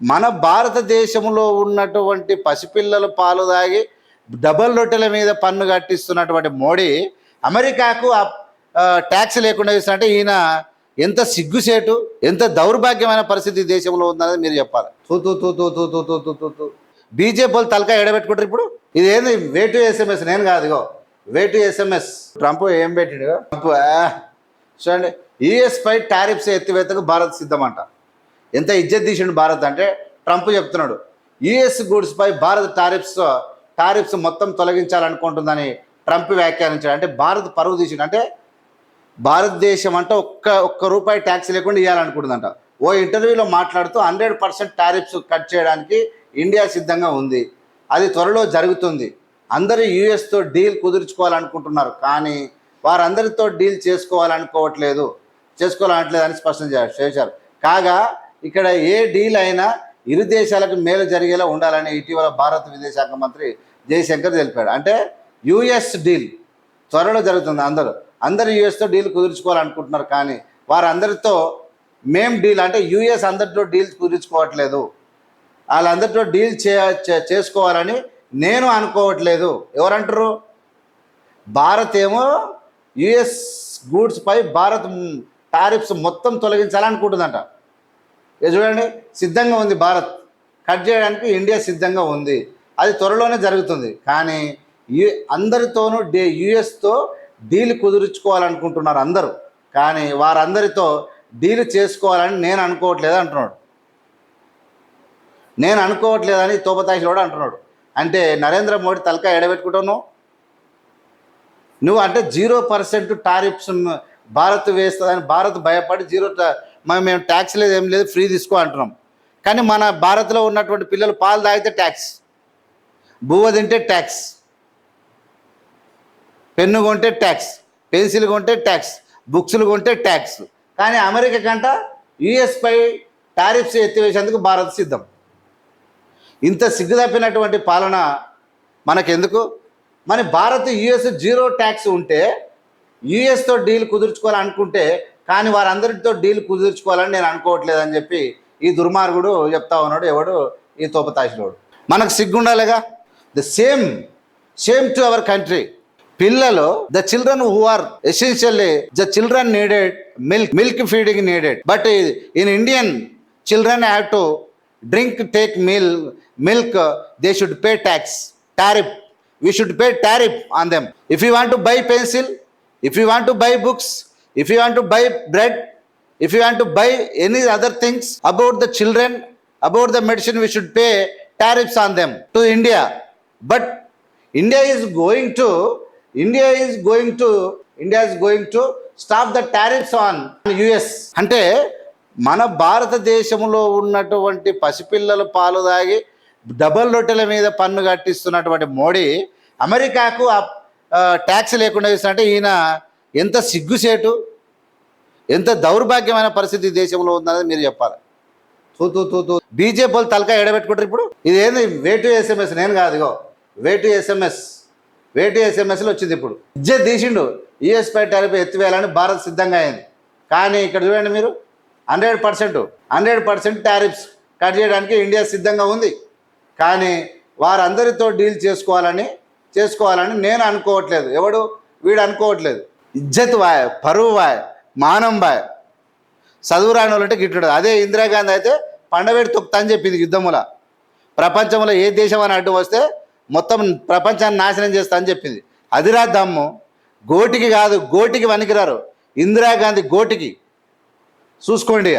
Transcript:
మన భారతదేశంలో ఉన్నటువంటి పసిపిల్లలు పాలు తాగి డబల్ రొట్టెల మీద పన్ను కట్టిస్తున్నటువంటి మోడీ అమెరికాకు ట్యాక్స్ లేకుండా ఇస్తారంటే ఈయన ఎంత సిగ్గుసేటు, ఎంత దౌర్భాగ్యమైన పరిస్థితి దేశంలో ఉందనేది మీరు చెప్పాలి. తూ తూ తూ తూ తూ తూ తూ తూ తూ బీజేపీ వాళ్ళు తలకాయ ఎడబెట్టుకుంటారు. ఇప్పుడు ఇదేంది వే టు ఎస్ఎంఎస్, నేను కాదు, ఇగో వే టు ఎస్ఎంఎస్. ట్రంప్ ఏం పెట్టిండు? ట్రంప్ చూడండి, యుఎస్ పై టారిఫ్స్ ఎత్తివేతకు భారత్ సిద్ధమంట. ఎంత ఇజ్జత్ తీసిండు భారత్ అంటే ట్రంప్ చెప్తున్నాడు యుఎస్ గూడ్స్ పై భారత్ టారిఫ్స్ మొత్తం తొలగించాలనుకుంటుందని ట్రంప్ వ్యాఖ్యానించాడు. అంటే భారత్ పరువు తీసిండు. అంటే భారతదేశం అంటే ఒక్క రూపాయి ట్యాక్స్ లేకుండా ఇవ్వాలనుకుంటుందంట. ఓ ఇంటర్వ్యూలో మాట్లాడుతూ 100% టారిఫ్స్ కట్ చేయడానికి ఇండియా సిద్ధంగా ఉంది, అది త్వరలో జరుగుతుంది. అందరూ యుఎస్తో డీల్ కుదుర్చుకోవాలనుకుంటున్నారు, కానీ వారందరితో డీల్ చేసుకోవాలనట్లేదని స్పష్టం చేశారు. కాగా ఇక్కడ ఏ డీల్ అయినా ఇరు దేశాలకు మేలు జరిగేలా ఉండాలని ఇటీవల భారత విదేశాంగ మంత్రి జయశంకర్ తెలిపాడు. అంటే యుఎస్ డీల్ త్వరలో జరుగుతుంది. అందరూ యుఎస్తో డీల్ కుదుర్చుకోవాలనుకుంటున్నారు, కానీ వారందరితో మేం డీల్, అంటే యుఎస్ అందరితో డీల్స్ కుదుర్చుకోవట్లేదు, వాళ్ళందరితో డీల్ చేసుకోవాలని నేను అనుకోవట్లేదు. ఎవరంటారు? భారత్ ఏమో యుఎస్ గూడ్స్ పై భారత్ టారిఫ్స్ మొత్తం తొలగించాలనుకుంటుందంట. చూడండి, సిద్ధంగా ఉంది భారత్ కట్ చేయడానికి, ఇండియా సిద్ధంగా ఉంది, అది త్వరలోనే జరుగుతుంది. కానీ అందరితోనూ యుఎస్తో డీల్ కుదుర్చుకోవాలనుకుంటున్నారు అందరూ, కానీ వారందరితో డీల్ చేసుకోవాలని నేను అనుకోవట్లేదు అంటున్నాడు. నేను అనుకోవట్లేదని తోపతాయిలు కూడా అంటున్నాడు. అంటే నరేంద్ర మోడీ తలకాయ ఎడబెట్టుకుంటావు నువ్వు. అంటే 0% టారిఫ్స్ భారత్ వేస్తుందని భారత్ భయపడి మేము ట్యాక్స్ లేదు, ఏం లేదు, ఫ్రీ తీసుకో అంటున్నాం. కానీ మన భారత్లో ఉన్నటువంటి పిల్లలు పాలు తాగితే ట్యాక్స్, బువ్వ తింటే ట్యాక్స్, పెన్ను కొంటే ట్యాక్స్, పెన్సిల్ కొంటే ట్యాక్స్, బుక్స్లు కొంటే ట్యాక్స్. కానీ అమెరికా కంట యుఎస్ పై టారిఫ్స్ ఎత్తివేసేందుకు భారత్ సిద్ధం. ఇంత సిగ్గుతప్పినటువంటి పాలన మనకెందుకు? మన భారత్ యుఎస్ 0 ట్యాక్స్ ఉంటే యుఎస్తో డీల్ కుదుర్చుకోవాలనుకుంటే, కానీ వారందరితో డీల్ కుదుర్చుకోవాలని నేను అనుకోవట్లేదని చెప్పి ఈ దుర్మార్గుడు చెప్తా ఉన్నాడు. ఎవడు? ఈ తోపతాశిలోడు. మనకు సిగ్గుండాలిగా. The same to our country. పిల్లలు, the children who are essentially the children needed milk feeding needed, but in Indian children have to take milk, they should pay tariff. We should pay tariff on them. If you want to buy pencil, if you want to buy books, if you want to buy bread, if you want to buy any other things about the children, about the medicine, we should pay tariffs on them to India. But India is going to stop the tariffs on US. Ante మన భారతదేశంలో ఉన్నటువంటి పసిపిల్లలు పాలు తాగి double రొట్టెల మీద పన్ను కట్టిస్తున్నటువంటి మోడీ అమెరికాకు ట్యాక్స్ లేకుండా ఇస్తారంటే ఈయన ఎంత సిగ్గుసేటు, ఎంత దౌర్భాగ్యమైన పరిస్థితి దేశంలో ఉందనేది మీరు చెప్పాలి. తూ బీజేపీ వాళ్ళు తలకాయ ఎడబెట్టుకుంటారు. ఇప్పుడు ఇదేంది వే టు ఎస్ఎంఎస్, నేను కాదు, ఇగో వే టు ఎస్ఎంఎస్లో వచ్చింది. ఇప్పుడు ఇజ్జత్ తీసిండు. యుఎస్ పై టారిఫ్ ఎత్తివేయాలని భారత్ సిద్ధంగా అయింది. కానీ ఇక్కడ చూడండి మీరు, 100% టారిఫ్స్ కట్ చేయడానికి ఇండియా సిద్ధంగా ఉంది, కానీ వారందరితో డీల్ చేసుకోవాలని నేను అనుకోవట్లేదు. ఎవడు? వీడు అనుకోవట్లేదు. ఇజ్జత్ వాయ్, పరువు వాయ్, మానం వాయ్. చదువు రాని వాళ్ళంటే గిట్లుడు. అదే ఇందిరాగాంధీ అయితే పండవేడి తొక్కుతా అని చెప్పింది యుద్ధముల. ప్రపంచంలో ఏ దేశం అని అడ్డు వస్తే మొత్తం ప్రపంచాన్ని నాశనం చేస్తా అని చెప్పింది. అది రాద్దమ్ము. గోటికి కాదు, గోటికి వనికిరారు ఇందిరాగాంధీ. గోటికి చూసుకోండి.